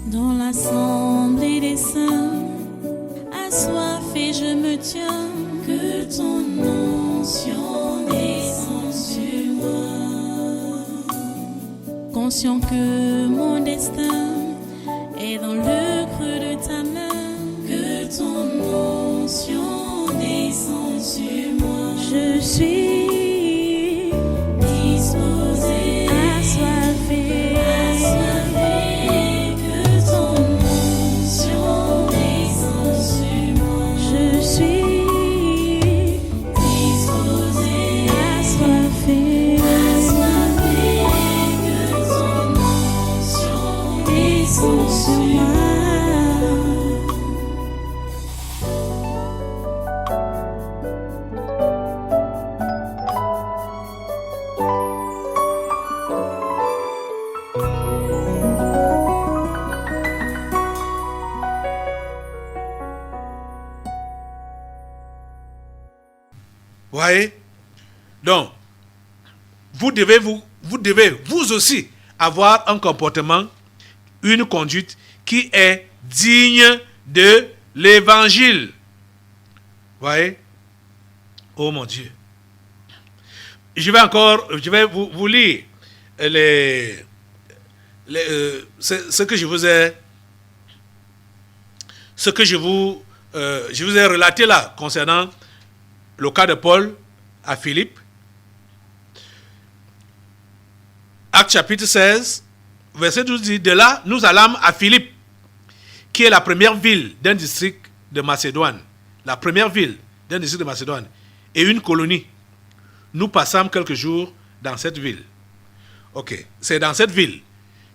Dans l'assemblée des saints, assoiffé je me tiens, que ton onction descende sur moi. Conscient que mon destin est dans le creux de ta main, que ton onction descende sur moi. Je suis disposé, assoiffé, que ton onction descende sur moi. Je suis disposé, assoiffé, que ton onction descende sur moi. Voyez? Donc, vous devez vous aussi avoir un comportement, une conduite qui est digne de l'évangile. Voyez? Oh mon Dieu. Je vais vous lire ce que je vous ai relaté là concernant le cas de Paul à Philippe. Actes chapitre 16, verset 12 dit, de là, nous allâmes à Philippe, qui est la première ville d'un district de Macédoine. La première ville d'un district de Macédoine et une colonie. Nous passâmes quelques jours dans cette ville. Ok, c'est dans cette ville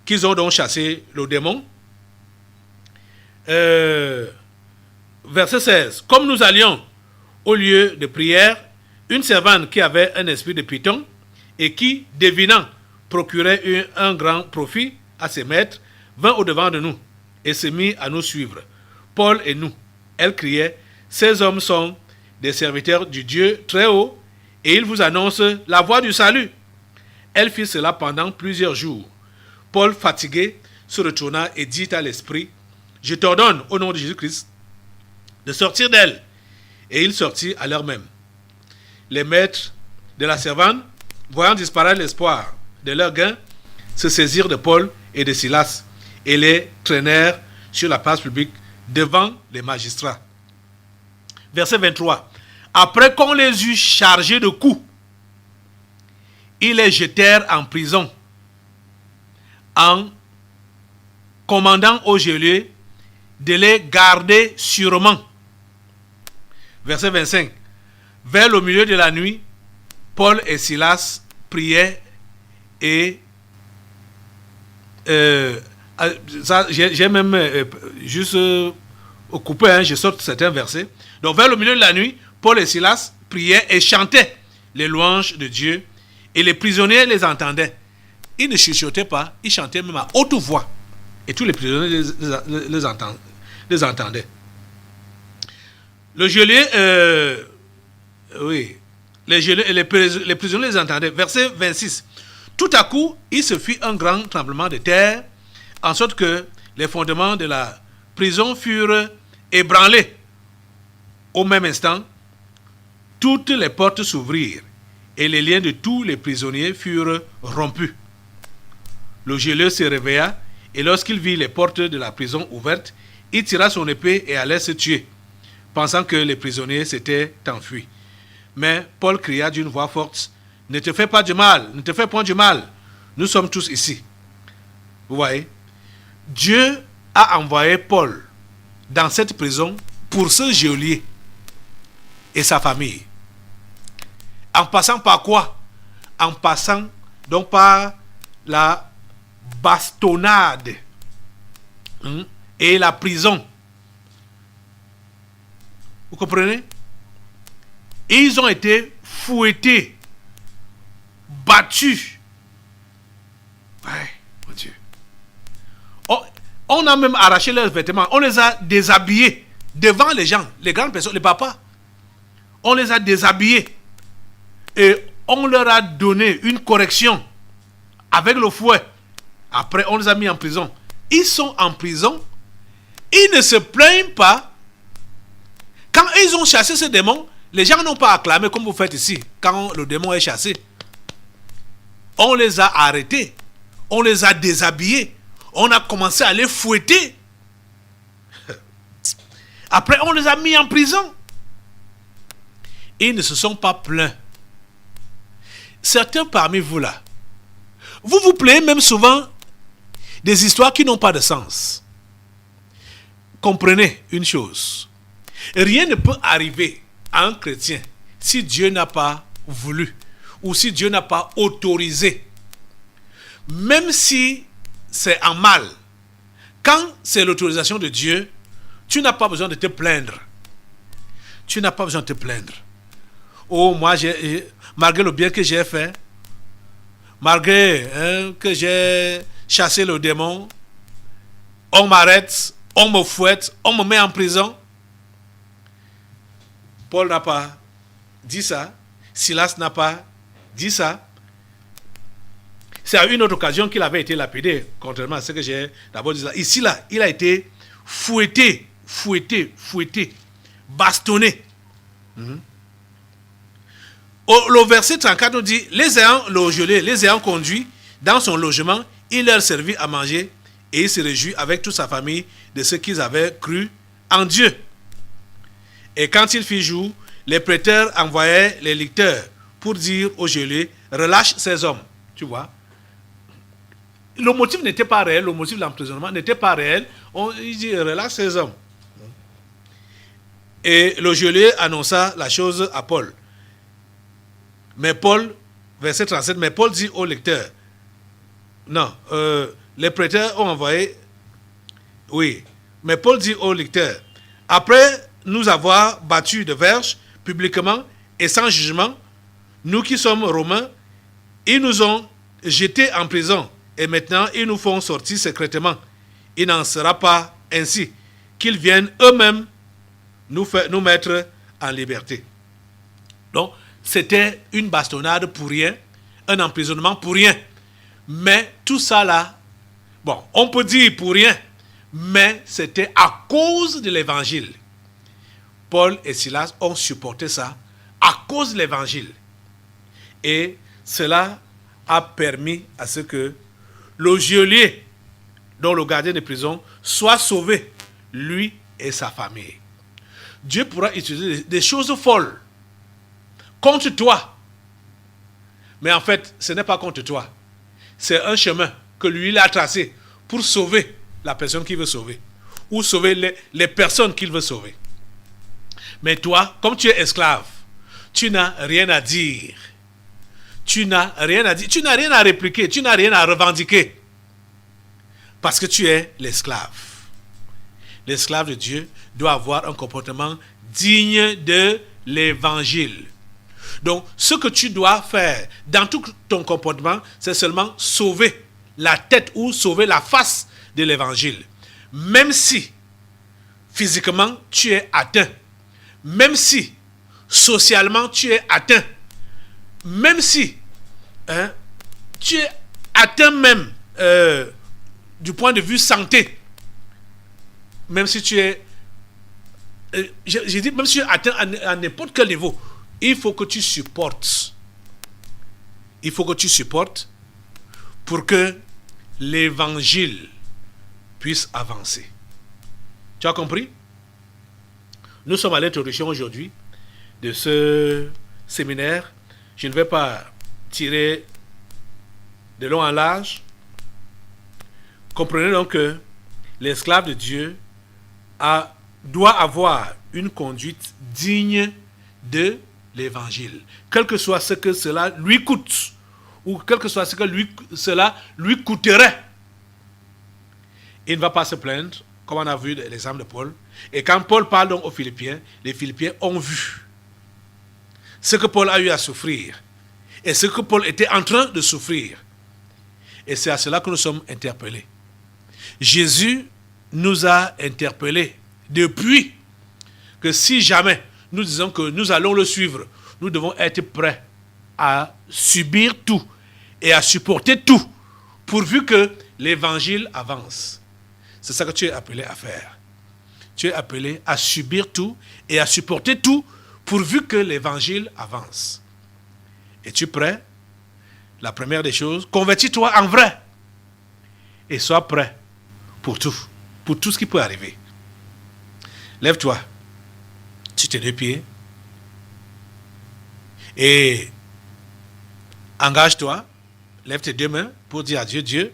qu'ils ont donc chassé le démon. Verset 16, comme nous allions au lieu de prière, une servante qui avait un esprit de python et qui, devinant, procurait un grand profit à ses maîtres, vint au-devant de nous et se mit à nous suivre. Paul et nous, elle criait, ces hommes sont des serviteurs du Dieu très haut et ils vous annoncent la voie du salut. Elle fit cela pendant plusieurs jours. Paul, fatigué, se retourna et dit à l'esprit, je t'ordonne au nom de Jésus-Christ de sortir d'elle. Et il sortit à l'heure même. Les maîtres de la servante, voyant disparaître l'espoir de leur gain, se saisirent de Paul et de Silas et les traînèrent sur la place publique devant les magistrats. Verset 23. Après qu'on les eut chargés de coups, ils les jetèrent en prison en commandant au geôlier de les garder sûrement. Verset 25. Vers le milieu de la nuit, Paul et Silas priaient et j'ai même juste coupé, je saute certains versets. Donc vers le milieu de la nuit, Paul et Silas priaient et chantaient les louanges de Dieu et les prisonniers les entendaient. Ils ne chuchotaient pas, ils chantaient même à haute voix et tous les prisonniers les entendaient. Le geôlier, les prisonniers les entendaient. Verset 26. Tout à coup, il se fit un grand tremblement de terre, en sorte que les fondements de la prison furent ébranlés. Au même instant, toutes les portes s'ouvrirent et les liens de tous les prisonniers furent rompus. Le geôlier se réveilla et lorsqu'il vit les portes de la prison ouvertes, il tira son épée et allait se tuer, pensant que les prisonniers s'étaient enfuis. Mais Paul cria d'une voix forte, « Ne te fais pas du mal, ne te fais point du mal, nous sommes tous ici. » Vous voyez, Dieu a envoyé Paul dans cette prison pour ce geôlier et sa famille. En passant par quoi? En passant donc par la bastonnade et la prison. Vous comprenez? Et ils ont été fouettés, battus. Ouais, mon Dieu. On a même arraché leurs vêtements. On les a déshabillés devant les gens, les grandes personnes, les papas. On les a déshabillés. Et on leur a donné une correction avec le fouet. Après, on les a mis en prison. ils sont en prison, ils ne se plaignent pas. Quand ils ont chassé ce démon, les gens n'ont pas acclamé comme vous faites ici, quand le démon est chassé. On les a arrêtés, on les a déshabillés, on a commencé à les fouetter. Après, on les a mis en prison. Ils ne se sont pas plaints. Certains parmi vous là, vous vous plaignez même souvent des histoires qui n'ont pas de sens. Comprenez une chose. Rien ne peut arriver à un chrétien si Dieu n'a pas voulu ou si Dieu n'a pas autorisé. Même si c'est en mal, quand c'est l'autorisation de Dieu, tu n'as pas besoin de te plaindre. Tu n'as pas besoin de te plaindre. Oh, moi, malgré le bien que j'ai fait, malgré que j'ai chassé le démon, on m'arrête, on me fouette, on me met en prison. Paul n'a pas dit ça. Silas n'a pas dit ça. C'est à une autre occasion qu'il avait été lapidé, contrairement à ce que j'ai d'abord dit là. Ici, là, il a été fouetté, bastonné. Le verset 34 nous dit, les ayant logés, les ayant conduits dans son logement, il leur servit à manger et il se réjouit avec toute sa famille de ce qu'ils avaient cru en Dieu. Et quand il fit jour, les prêteurs envoyaient les licteurs pour dire aux gelés, relâche ces hommes. Tu vois? Le motif n'était pas réel, le motif de l'emprisonnement n'était pas réel. Il dit, relâche ces hommes. Et le geôlier annonça la chose à Paul. Mais Paul, verset 37, mais Paul dit au lecteur, non, les prêteurs ont envoyé, oui, mais Paul dit au lecteur, après nous avoir battus de verge publiquement et sans jugement, nous qui sommes romains, ils nous ont jetés en prison et maintenant ils nous font sortir secrètement. Il n'en sera pas ainsi qu'ils viennent eux-mêmes nous mettre en liberté. Donc, c'était une bastonnade pour rien, un emprisonnement pour rien. Mais tout ça là, bon, on peut dire pour rien, mais c'était à cause de l'évangile. Paul et Silas ont supporté ça à cause de l'évangile. Et cela a permis à ce que le geôlier, dont le gardien de prison, soit sauvé, lui et sa famille. Dieu pourra utiliser des choses folles contre toi. Mais en fait, ce n'est pas contre toi. C'est un chemin que lui il a tracé pour sauver la personne qu'il veut sauver. Ou sauver les personnes qu'il veut sauver. Mais toi, comme tu es esclave, tu n'as rien à dire. Tu n'as rien à dire. Tu n'as rien à répliquer. Tu n'as rien à revendiquer. Parce que tu es l'esclave. L'esclave de Dieu doit avoir un comportement digne de l'évangile. Donc, ce que tu dois faire dans tout ton comportement, c'est seulement sauver la tête ou sauver la face de l'évangile. Même si, physiquement, tu es atteint. Même si, socialement, tu es atteint. Même si, tu es atteint même du point de vue santé. Même si tu es... j'ai dit, même si tu es atteint à n'importe quel niveau, il faut que tu supportes. Il faut que tu supportes pour que l'évangile puisse avancer. Tu as compris? Nous sommes à l'introduction aujourd'hui de ce séminaire. Je ne vais pas tirer de long en large. Comprenez donc que l'esclave de Dieu doit avoir une conduite digne de l'évangile. Quel que soit ce que cela lui coûte, ou quel que soit ce que cela lui coûterait, il ne va pas se plaindre, comme on a vu l'exemple de Paul. Et quand Paul parle donc aux Philippiens, les Philippiens ont vu ce que Paul a eu à souffrir et ce que Paul était en train de souffrir. Et c'est à cela que nous sommes interpellés. Jésus nous a interpellés depuis que si jamais nous disons que nous allons le suivre, nous devons être prêts à subir tout et à supporter tout, pourvu que l'évangile avance. C'est ça que tu es appelé à faire. Tu es appelé à subir tout et à supporter tout pourvu que l'évangile avance. Es-tu prêt? La première des choses, convertis-toi en vrai. Et sois prêt pour tout ce qui peut arriver. Lève-toi sur tes deux pieds et engage-toi. Lève tes deux mains pour dire à Dieu, Dieu,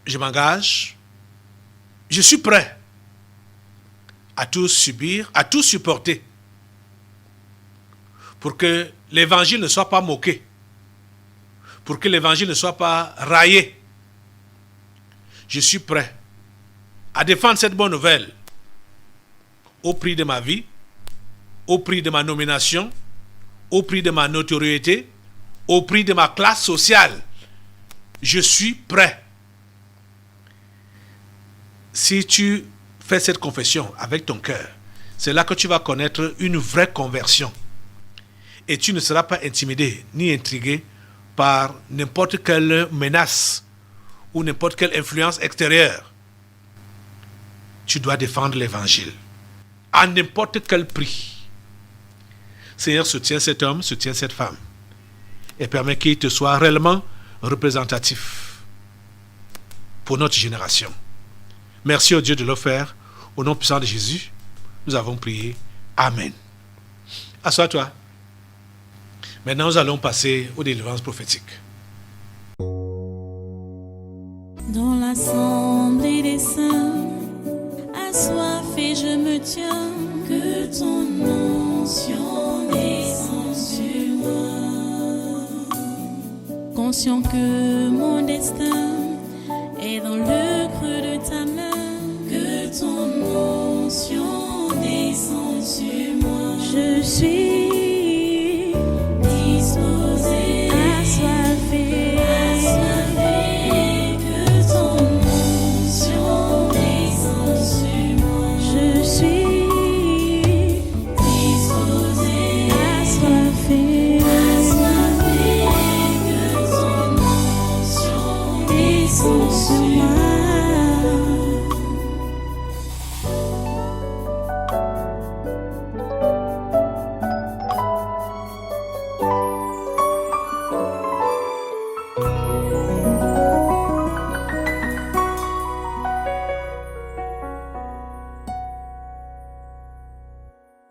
je m'engage, je suis prêt à tout subir, à tout supporter pour que l'évangile ne soit pas moqué, pour que l'évangile ne soit pas raillé. Je suis prêt à défendre cette bonne nouvelle au prix de ma vie, au prix de ma nomination, au prix de ma notoriété, au prix de ma classe sociale. Je suis prêt. Si tu fais cette confession avec ton cœur, c'est là que tu vas connaître une vraie conversion. Et tu ne seras pas intimidé ni intrigué par n'importe quelle menace ou n'importe quelle influence extérieure. Tu dois défendre l'évangile à n'importe quel prix. Seigneur, soutiens cet homme, soutiens cette femme et permets qu'il te soit réellement représentatif pour notre génération. Merci au Dieu de le faire. Au nom puissant de Jésus, nous avons prié. Amen. Assois-toi. Maintenant, nous allons passer aux délivrances prophétiques. Dans l'assemblée des saints, assoiffé je me tiens, que ton onction descende sur moi. Conscient que mon